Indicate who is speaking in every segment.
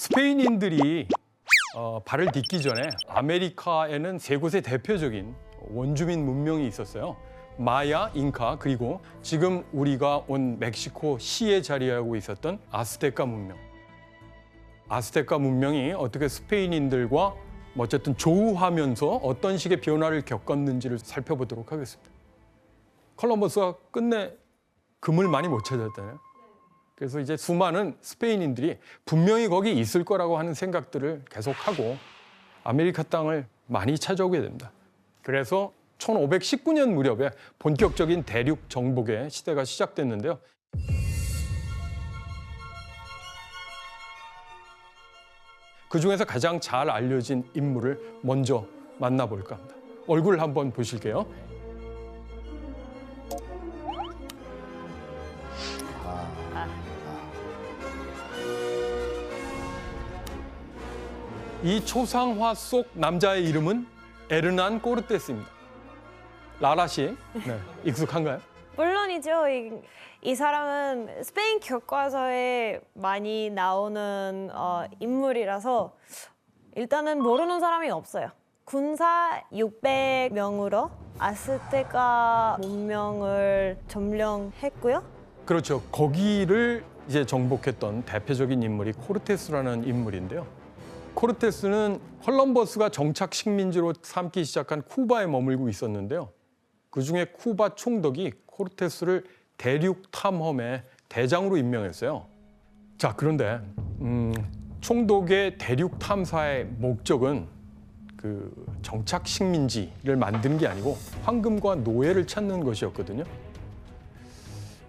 Speaker 1: 스페인인들이 발을 딛기 전에 아메리카에는 세 곳의 대표적인 원주민 문명이 있었어요. 마야, 잉카, 그리고 지금 우리가 온 멕시코 시에 자리하고 있었던 아스테카 문명. 아스테카 문명이 어떻게 스페인인들과 어쨌든 조우하면서 어떤 식의 변화를 겪었는지를 살펴보도록 하겠습니다. 콜럼버스가 끝내 금을 많이 못 찾았잖아요. 그래서 이제 수많은 스페인인들이 분명히 거기 있을 거라고 하는 생각들을 계속하고 아메리카 땅을 많이 찾아오게 됩니다. 그래서 1519년 무렵에 본격적인 대륙 정복의 시대가 시작됐는데요. 그중에서 가장 잘 알려진 인물을 먼저 만나볼까 합니다. 얼굴 한번 보실게요. 이 초상화 속 남자의 이름은 에르난 꼬르테스입니다. 라라 씨, 네, 익숙한가요?
Speaker 2: 물론이죠. 이 사람은 스페인 교과서에 많이 나오는 인물이라서 일단은 모르는 사람이 없어요. 군사 600명으로 아스테카 문명을 점령했고요.
Speaker 1: 그렇죠. 거기를 이제 정복했던 대표적인 인물이 코르테스라는 인물인데요. 코르테스는 콜럼버스가 정착 식민지로 삼기 시작한 쿠바에 머물고 있었는데요. 그중에 쿠바 총독이 코르테스를 대륙 탐험의 대장으로 임명했어요. 자, 그런데 총독의 대륙 탐사의 목적은 그 정착 식민지를 만드는 게 아니고 황금과 노예를 찾는 것이었거든요.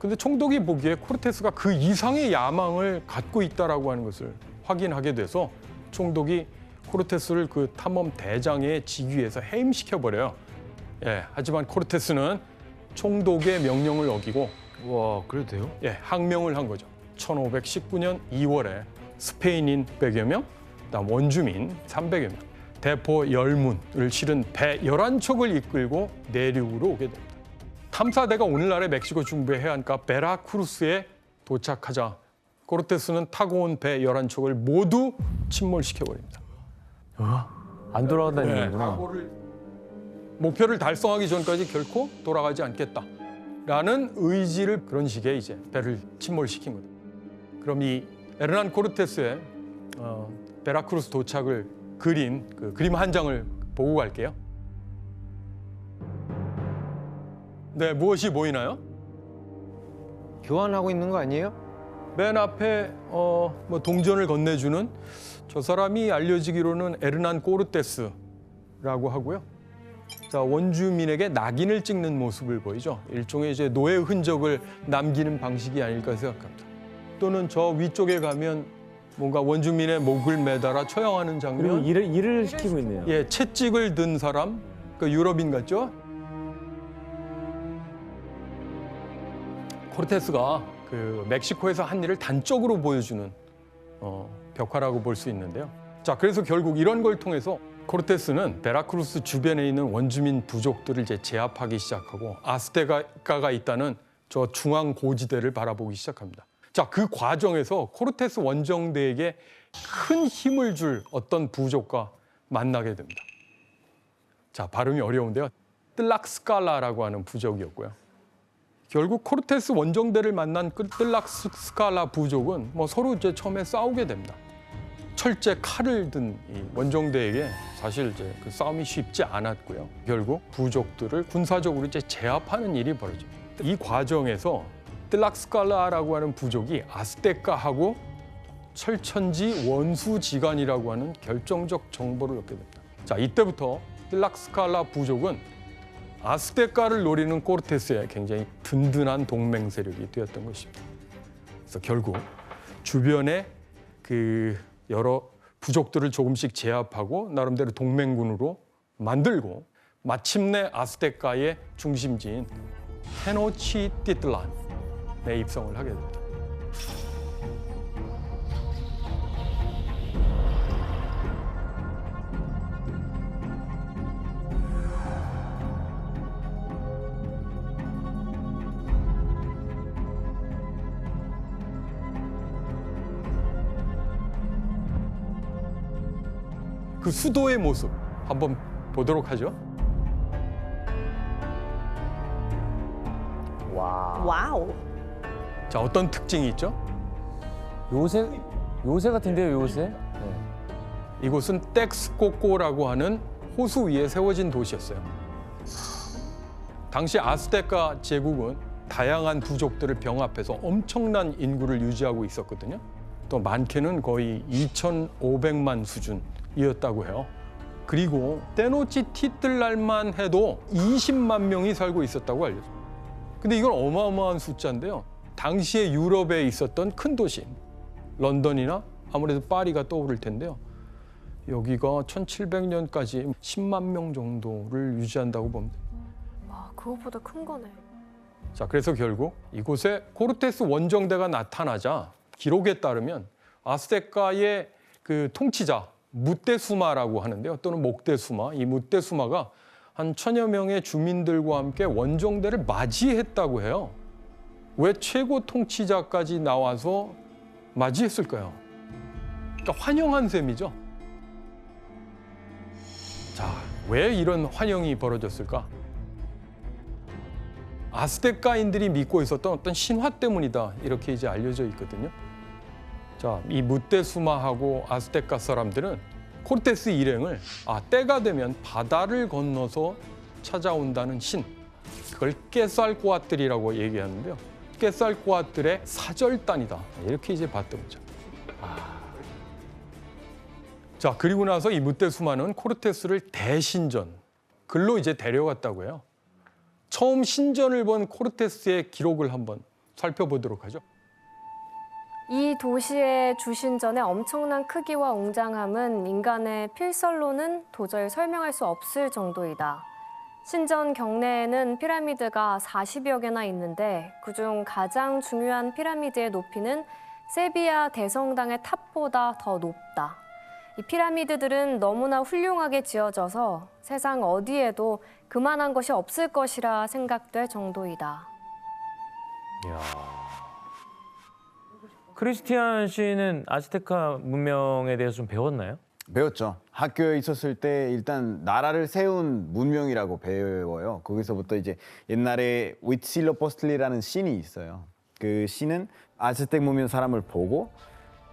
Speaker 1: 근데 총독이 보기에 코르테스가 그 이상의 야망을 갖고 있다라고 하는 것을 확인하게 돼서 총독이 코르테스를 그 탐험 대장의 직위에서 해임시켜버려요. 예, 하지만 코르테스는 총독의 명령을 어기고
Speaker 3: 와, 그래도 돼요?
Speaker 1: 예, 항명을 한 거죠. 1519년 2월에 스페인인 100여 명, 그다음 원주민 300여 명, 대포 열문을 실은 배 11척을 이끌고 내륙으로 오게 됩니다. 탐사대가 오늘날의 멕시코 중부의 해안가 베라크루스에 도착하자 코르테스는 타고 온 배 11척을 모두 침몰시켜버립니다.
Speaker 3: 안 돌아간다는
Speaker 1: 네,
Speaker 3: 얘기구나.
Speaker 1: 목표를 달성하기 전까지 결코 돌아가지 않겠다라는 의지를 그런 식의 이제 배를 침몰시킨 거죠. 그럼 이 에르난 코르테스의 베라크루스 도착을 그린 그 그림 한 장을 보고 갈게요. 네, 무엇이 보이나요?
Speaker 3: 교환하고 있는 거 아니에요?
Speaker 1: 맨 앞에 뭐 동전을 건네주는 저 사람이 알려지기로는 에르난 꼬르테스라고 하고요. 자, 원주민에게 낙인을 찍는 모습을 보이죠. 일종의 이제 노예 흔적을 남기는 방식이 아닐까 생각합니다. 또는 저 위쪽에 가면 뭔가 원주민의 목을 매달아 처형하는
Speaker 3: 그리고
Speaker 1: 장면.
Speaker 3: 일을 시키고 있네요.
Speaker 1: 예, 채찍을 든 사람, 그 유럽인 같죠? 코르테스가 그 멕시코에서 한 일을 단적으로 보여주는 벽화라고 볼 수 있는데요. 자, 그래서 결국 이런 걸 통해서 코르테스는 베라크루스 주변에 있는 원주민 부족들을 이제 제압하기 시작하고 아스테카가 있다는 저 중앙 고지대를 바라보기 시작합니다. 자, 그 과정에서 코르테스 원정대에게 큰 힘을 줄 어떤 부족과 만나게 됩니다. 자, 발음이 어려운데요. 뜰락스칼라라고 하는 부족이었고요. 결국 코르테스 원정대를 만난 뜰락스칼라 부족은 뭐 서로 이제 처음에 싸우게 됩니다. 철제 칼을 든 이 원정대에게 사실 이제 그 싸움이 쉽지 않았고요. 결국 부족들을 군사적으로 이제 제압하는 일이 벌어집니다. 이 과정에서 뜰락스칼라라고 하는 부족이 아스테카하고 철천지 원수지간이라고 하는 결정적 정보를 얻게 됩니다. 자, 이때부터 뜰락스칼라 부족은 아스테카를 노리는 코르테스의 굉장히 든든한 동맹 세력이 되었던 것입니다. 그래서 결국 주변에 그 여러 부족들을 조금씩 제압하고 나름대로 동맹군으로 만들고 마침내 아스테카의 중심지인 테노치티틀란에 입성을 하게 됩니다. 그 수도의 모습 한번 보도록 하죠.
Speaker 3: 와.
Speaker 2: 와우.
Speaker 1: 자, 어떤 특징이 있죠?
Speaker 3: 요새 같은데요, 요새? 네.
Speaker 1: 이곳은 텍스코코라고 하는 호수 위에 세워진 도시였어요. 당시 아스테카 제국은 다양한 부족들을 병합해서 엄청난 인구를 유지하고 있었거든요. 또 많게는 거의 2,500만 수준이었다고 해요. 그리고 테노치티틀란만 해도 20만 명이 살고 있었다고 알려져요. 근데 이건 어마어마한 숫자인데요. 당시에 유럽에 있었던 큰 도시, 런던이나 아무래도 파리가 떠오를 텐데요. 여기가 1700년까지 10만 명 정도를 유지한다고 봅니다.
Speaker 2: 와, 그거보다 큰 거네.
Speaker 1: 자, 그래서 결국 이곳에 코르테스 원정대가 나타나자 기록에 따르면 아스테카의 그 통치자 무테수마라고 하는데요. 또는 목테수마, 이 무테수마가 한 1000여 명의 주민들과 함께 원정대를 맞이했다고 해요. 왜 최고 통치자까지 나와서 맞이했을까요? 그러니까 환영한 셈이죠. 자, 왜 이런 환영이 벌어졌을까? 아스테카인들이 믿고 있었던 어떤 신화 때문이다, 이렇게 이제 알려져 있거든요. 자, 이 무테수마하고 아스테카 사람들은 코르테스 일행을 때가 되면 바다를 건너서 찾아온다는 신, 그걸 깨살꼬아틀이라고 얘기하는데요. 깨살꼬아틀의 사절단이다, 이렇게 이제 봤던 거죠. 자, 그리고 나서 이 무테수마는 코르테스를 대신전, 글로 이제 데려갔다고 해요. 처음 신전을 본 코르테스의 기록을 한번 살펴보도록 하죠.
Speaker 4: 이 도시의 주신전의 엄청난 크기와 웅장함은 인간의 필설로는 도저히 설명할 수 없을 정도이다. 신전 경내에는 피라미드가 40여 개나 있는데 그중 가장 중요한 피라미드의 높이는 세비야 대성당의 탑보다 더 높다. 이 피라미드들은 너무나 훌륭하게 지어져서 세상 어디에도 그만한 것이 없을 것이라 생각될 정도이다.
Speaker 3: 이야. 크리스티안 씨는 아즈테카 문명에 대해서 좀 배웠나요?
Speaker 5: 배웠죠. 학교에 있었을 때 일단 나라를 세운 문명이라고 배워요. 거기서부터 이제 옛날에 위칠로포스틀리라는 신이 있어요. 그 신은 아즈텍 문명 사람을 보고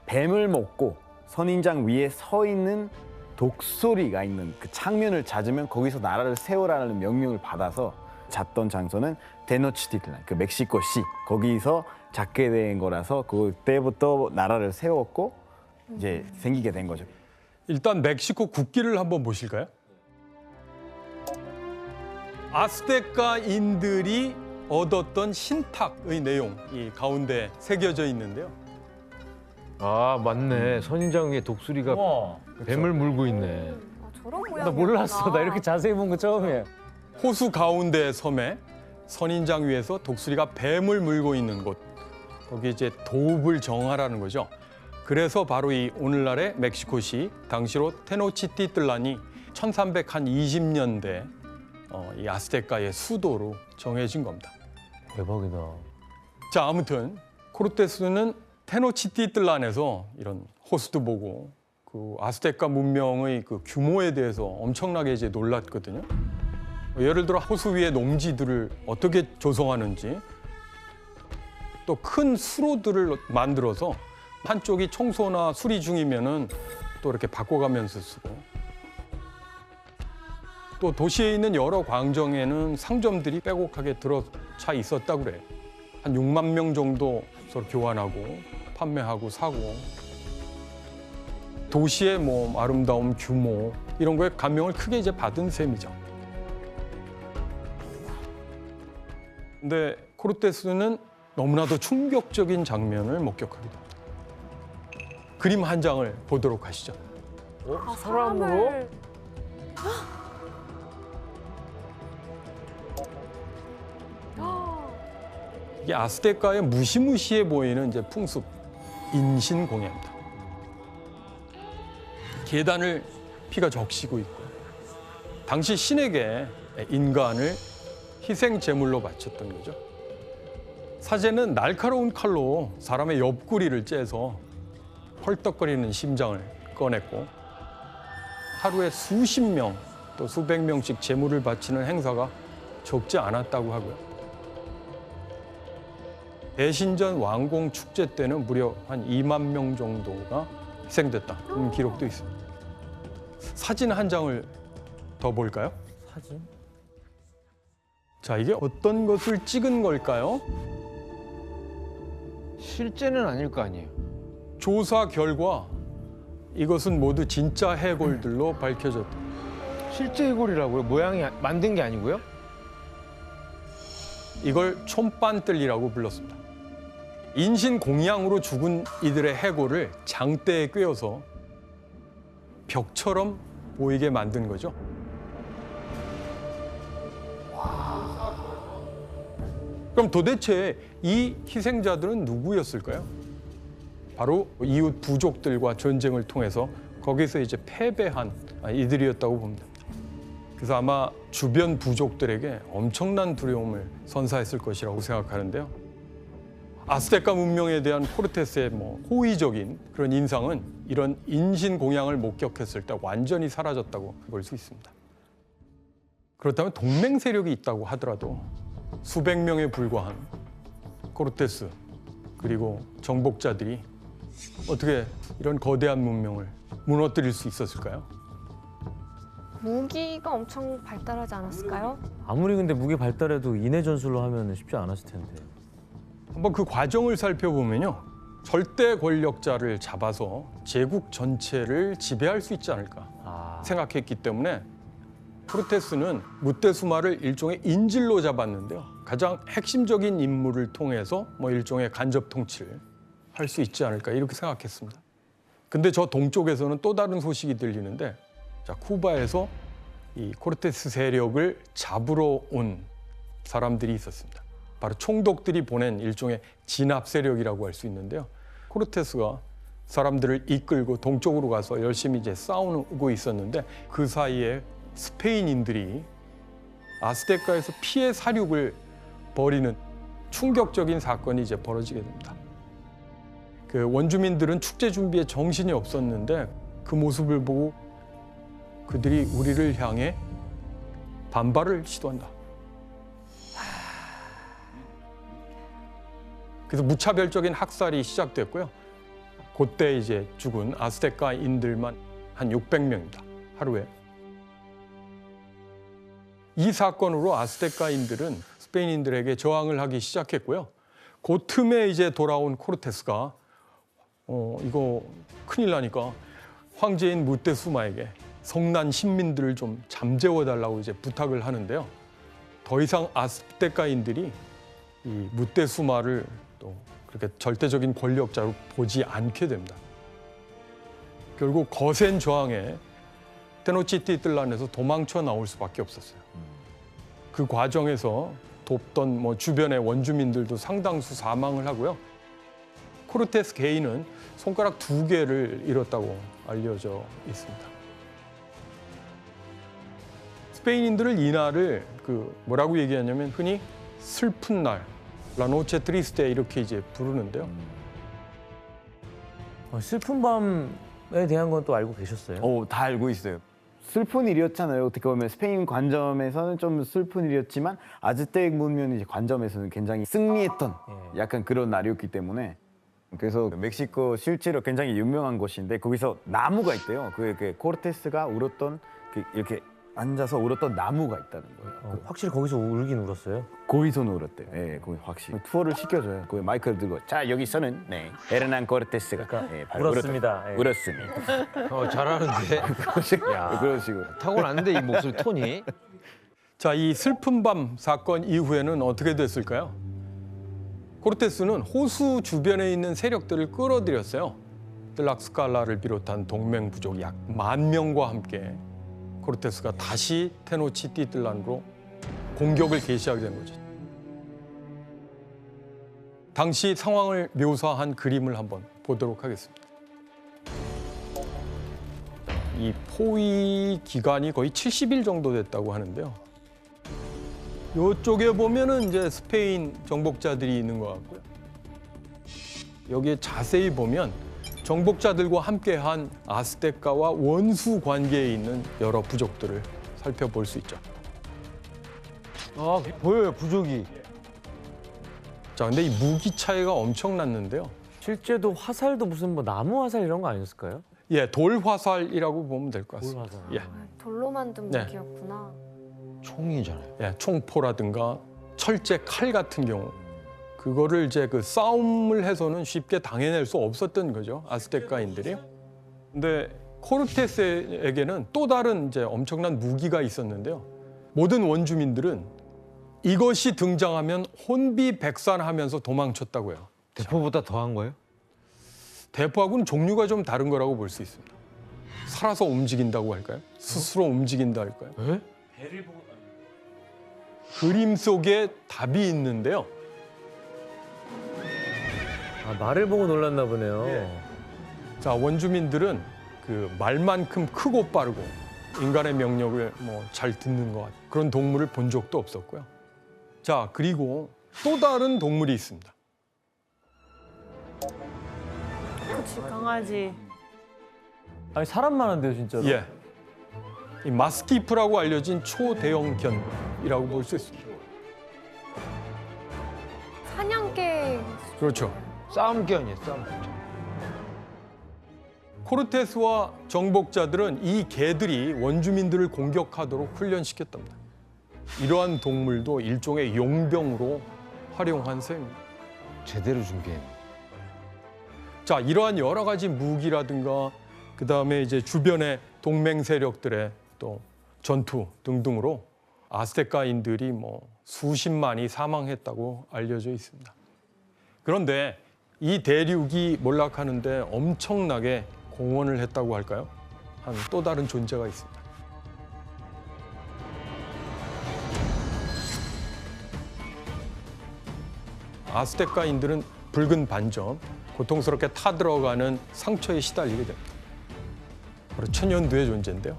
Speaker 5: 뱀을 먹고 선인장 위에 서 있는 독소리가 있는 그 창면을 찾으면 거기서 나라를 세우라는 명령을 받아서 잤던 장소는 테노치티틀란, 그 멕시코시, 거기서 잡게 된 거라서 그때부터 나라를 세웠고 이제 생기게 된 거죠.
Speaker 1: 일단 멕시코 국기를 한번 보실까요? 아스테카인들이 얻었던 신탁의 내용이 가운데 새겨져 있는데요.
Speaker 3: 아, 맞네. 선인장 위에 독수리가 뱀을 물고 있네.
Speaker 4: 저런 모양이야.
Speaker 3: 나 몰랐어. 나 이렇게 자세히 본 거 처음이에요.
Speaker 1: 호수 가운데 섬에 선인장 위에서 독수리가 뱀을 물고 있는 곳, 거기 이제 도읍을 정하라는 거죠. 그래서 바로 이 오늘날의 멕시코시, 당시로 테노치티틀란이 1320년대 이 아스테카의 수도로 정해진 겁니다.
Speaker 3: 대박이다.
Speaker 1: 자, 아무튼 코르테스는 테노치티틀란에서 이런 호수도 보고 그 아스테카 문명의 그 규모에 대해서 엄청나게 이제 놀랐거든요. 예를 들어 호수 위에 농지들을 어떻게 조성하는지, 또 큰 수로들을 만들어서 한쪽이 청소나 수리 중이면은 또 이렇게 바꿔가면서 쓰고, 또 도시에 있는 여러 광정에는 상점들이 빼곡하게 들어차 있었다고 그래요. 한 6만 명 정도 서로 교환하고 판매하고 사고, 도시의 뭐 아름다움, 규모 이런 거에 감명을 크게 이제 받은 셈이죠. 근데 코르테스는 너무나도 충격적인 장면을 목격하게 됩니다. 그림 한 장을 보도록 하시죠.
Speaker 4: 사람으로?
Speaker 1: 이게 아스테카의 무시무시해 보이는 이제 풍습, 인신공예입니다. 계단을 피가 적시고 있고, 당시 신에게 인간을 희생 제물로 바쳤던 거죠. 사제는 날카로운 칼로 사람의 옆구리를 째서 헐떡거리는 심장을 꺼냈고, 하루에 수십 명 또 수백 명씩 제물을 바치는 행사가 적지 않았다고 하고요. 대신전 왕공 축제 때는 무려 한 2만 명 정도가 희생됐다. 기록도 있습니다. 사진 한 장을 더 볼까요?
Speaker 6: 사진?
Speaker 1: 자, 이게 어떤 것을 찍은 걸까요?
Speaker 3: 실제는 아닐 거 아니에요.
Speaker 1: 조사 결과 이것은 모두 진짜 해골들로 밝혀졌다.
Speaker 3: 실제 해골이라고요? 모양이 만든 게 아니고요?
Speaker 1: 이걸 촌빤뜰이라고 불렀습니다. 인신공양으로 죽은 이들의 해골을 장대에 꿰어서 벽처럼 보이게 만든 거죠. 그럼 도대체 이 희생자들은 누구였을까요? 바로 이웃 부족들과 전쟁을 통해서 거기서 이제 패배한 이들이었다고 봅니다. 그래서 아마 주변 부족들에게 엄청난 두려움을 선사했을 것이라고 생각하는데요. 아스테카 문명에 대한 코르테스의 호의적인 그런 인상은 이런 인신공양을 목격했을 때 완전히 사라졌다고 볼 수 있습니다. 그렇다면 동맹 세력이 있다고 하더라도 수백 명에 불과한 코르테스 그리고 정복자들이 어떻게 이런 거대한 문명을 무너뜨릴 수 있었을까요?
Speaker 2: 무기가 엄청 발달하지 않았을까요?
Speaker 6: 아무리 근데 무기 발달해도 인해 전술로 하면 쉽지 않았을 텐데.
Speaker 1: 한번 그 과정을 살펴보면요. 절대 권력자를 잡아서 제국 전체를 지배할 수 있지 않을까 생각했기 때문에 코르테스는 무테수마를 일종의 인질로 잡았는데요. 가장 핵심적인 인물을 통해서 일종의 간접 통치를 할 수 있지 않을까 이렇게 생각했습니다. 근데 저 동쪽에서는 또 다른 소식이 들리는데 자, 쿠바에서 이 코르테스 세력을 잡으러 온 사람들이 있었습니다. 바로 총독들이 보낸 일종의 진압 세력이라고 할 수 있는데요. 코르테스가 사람들을 이끌고 동쪽으로 가서 열심히 이제 싸우고 있었는데 그 사이에 스페인인들이 아스테카에서 피해 사륙을 벌이는 충격적인 사건이 이제 벌어지게 됩니다. 그 원주민들은 축제 준비에 정신이 없었는데 그 모습을 보고 그들이 우리를 향해 반발을 시도한다. 그래서 무차별적인 학살이 시작됐고요. 그때 이제 죽은 아스테카인들만 한 600명입니다. 하루에. 이 사건으로 아스테카인들은 스페인인들에게 저항을 하기 시작했고요. 그 틈에 이제 돌아온 코르테스가 이거 큰일 나니까 황제인 무테수마에게 성난 신민들을 좀 잠재워달라고 이제 부탁을 하는데요. 더 이상 아스테카인들이 이 무테수마를 또 그렇게 절대적인 권력자로 보지 않게 됩니다. 결국 거센 저항에 테노치티틀란에서 도망쳐 나올 수밖에 없었어요. 그 과정에서 돕던 주변의 원주민들도 상당수 사망을 하고요. 코르테스 개인은 손가락 2개를 잃었다고 알려져 있습니다. 스페인인들을 이날을 뭐라고 얘기하냐면 흔히 슬픈 날, 라노체 트리스테 이렇게 이제 부르는데요.
Speaker 6: 슬픈 밤에 대한 건 또 알고 계셨어요?
Speaker 5: 다 알고 있어요. 슬픈 일이었잖아요. 어떻게 보면 스페인 관점에서는 좀 슬픈 일이었지만 아즈텍 문명 이제 관점에서는 굉장히 승리했던 약간 그런 날이었기 때문에 그래서 멕시코 실제로 굉장히 유명한 곳인데 거기서 나무가 있대요. 그 코르테스가 울었던 이렇게 앉아서 울었던 나무가 있다는 거예요.
Speaker 6: 확실히 거기서 울긴 울었어요?
Speaker 5: 거기서는 울었대요. 예, 거기 확실히. 투어를 시켜줘요. 거기 마이크를 들고 자 여기서는 에르난 코르테스가 바로
Speaker 6: 울었습니다. 예.
Speaker 5: 울었습니다.
Speaker 3: 잘하는데.
Speaker 5: 그런 식으로.
Speaker 3: 타고났는데 이 목소리 톤이.
Speaker 1: 자, 이 슬픈 밤 사건 이후에는 어떻게 됐을까요? 코르테스는 호수 주변에 있는 세력들을 끌어들였어요. 뜰락스칼라를 비롯한 동맹 부족 약 10,000명과 함께 코르테스가 다시 테노치티틀란으로 공격을 개시하게 된 거죠. 당시 상황을 묘사한 그림을 한번 보도록 하겠습니다. 이 포위 기간이 거의 70일 정도 됐다고 하는데요. 이쪽에 보면은 이제 스페인 정복자들이 있는 것 같고요. 여기에 자세히 보면 정복자들과 함께한 아스테카와 원수 관계에 있는 여러 부족들을 살펴볼 수 있죠.
Speaker 3: 아, 보여요, 부족이.
Speaker 1: 자, 근데 이 무기 차이가 엄청났는데요.
Speaker 6: 실제도 화살도 무슨 뭐 나무 화살 이런 거 아니었을까요?
Speaker 1: 예, 돌 화살이라고 보면 될 것 같습니다.
Speaker 6: 돌 화살.
Speaker 1: 예,
Speaker 4: 돌로 만든
Speaker 1: 네.
Speaker 4: 무기였구나.
Speaker 3: 총이잖아요.
Speaker 1: 예, 총포라든가 철제 칼 같은 경우 그거를 이제 그 싸움을 해서는 쉽게 당해낼 수 없었던 거죠, 아스테카인들이. 근데 코르테스에게는 또 다른 이제 엄청난 무기가 있었는데요. 모든 원주민들은 이것이 등장하면 혼비백산하면서 도망쳤다고요.
Speaker 3: 대포보다 더한 거예요?
Speaker 1: 대포하고는 종류가 좀 다른 거라고 볼 수 있습니다. 살아서 움직인다고 할까요? 스스로 움직인다 할까요?
Speaker 3: 에?
Speaker 1: 그림 속에 답이 있는데요.
Speaker 6: 아, 말을 보고 놀랐나 보네요.
Speaker 1: 자, 원주민들은 그 말만큼 크고 빠르고 인간의 명령을 뭐 잘 듣는 것 같은 그런 동물을 본 적도 없었고요. 자, 그리고 또 다른 동물이 있습니다.
Speaker 2: 그치, 강아지.
Speaker 6: 아니 사람 많은데요, 진짜로.
Speaker 1: 예, 이 마스티프라고 알려진 초대형 견이라고 볼 수 있습니다.
Speaker 4: 사냥개
Speaker 1: 그렇죠.
Speaker 3: 싸움견이에요, 싸움견.
Speaker 1: 코르테스와 정복자들은 이 개들이 원주민들을 공격하도록 훈련시켰답니다. 이러한 동물도 일종의 용병으로 활용한 셈입니다.
Speaker 3: 제대로 준비해.
Speaker 1: 자, 이러한 여러 가지 무기라든가 그다음에 이제 주변의 동맹 세력들의 또 전투 등등으로 아스테카인들이 뭐 수십만이 사망했다고 알려져 있습니다. 그런데 이 대륙이 몰락하는데 엄청나게 공헌을 했다고 할까요? 한 또 다른 존재가 있습니다. 아스테카인들은 붉은 반점, 고통스럽게 타들어가는 상처에 시달리게 됩니다. 바로 천연두의 존재인데요.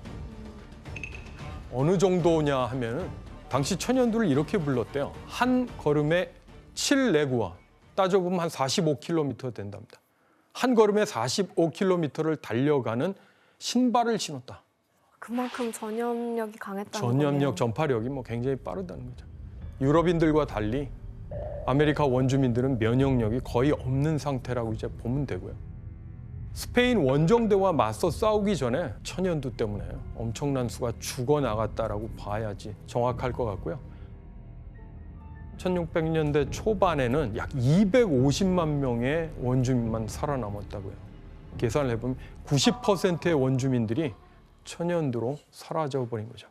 Speaker 1: 어느 정도냐 하면은 당시 천연두를 이렇게 불렀대요. 한 걸음에 7레구아, 따져보면 한 45km 된답니다. 한 걸음에 45km를 달려가는 신발을 신었다.
Speaker 4: 그만큼 전염력이 강했다는
Speaker 1: 전염력,
Speaker 4: 거네요.
Speaker 1: 전파력이 뭐 굉장히 빠르다는 거죠. 유럽인들과 달리 아메리카 원주민들은 면역력이 거의 없는 상태라고 이제 보면 되고요. 스페인 원정대와 맞서 싸우기 전에 천연두 때문에 엄청난 수가 죽어나갔다라고 봐야지 정확할 것 같고요. 1600년대 초반에는 약 250만 명의 원주민만 살아남았다고요. 계산을 해보면 90%의 원주민들이 천연두로 사라져 버린 거죠.